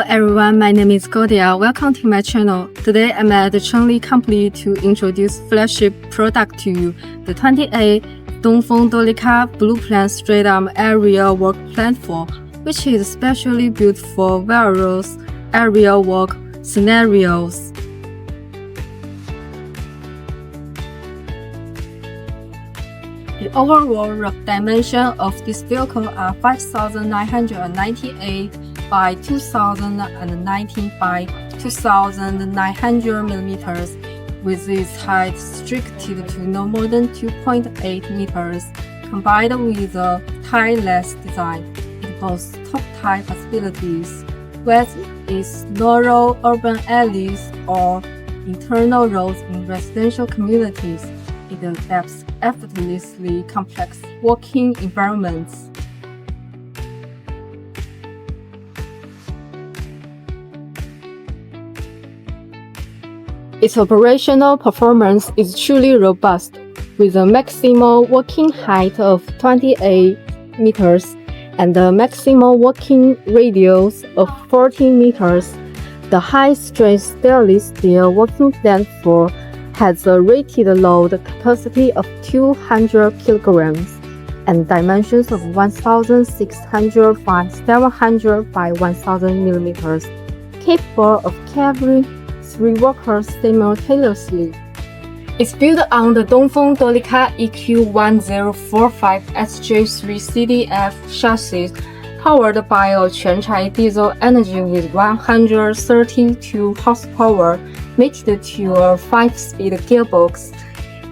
Hello everyone, my name is Godia. Welcome to my channel. Today I'm at the Chengli company to introduce flagship product to you, the 28 DONGFENG Duolika Blueprint Straight Arm Aerial Work Platform, which is specially built for various aerial work scenarios. The overall rough dimension of this vehicle are 5,998 by 2,019 by 2,900 millimeters, with its height restricted to no more than 2.8 meters. Combined with a tire-less design, it boasts top-tier possibilities, whether it's narrow urban alleys or internal roads in residential communities. It adapts effortlessly complex working environments. Its operational performance is truly robust, with a maximal working height of 28 meters and a maximal working radius of 14 meters. The high-strength stainless steel working platform has a rated load capacity of 200 kilograms and dimensions of 1,600 by 700 by 1,000 millimeters, capable of carrying 3 workers simultaneously. It's built on the DONGFENG Duolika EQ1045 SJ3CDF chassis, powered by a Quanchai diesel engine with 132 horsepower, mated to a 5-speed gearbox,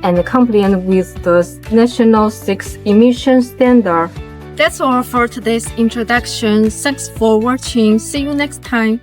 and compliant with the National 6 emission standard. That's all for today's introduction. Thanks for watching. See you next time.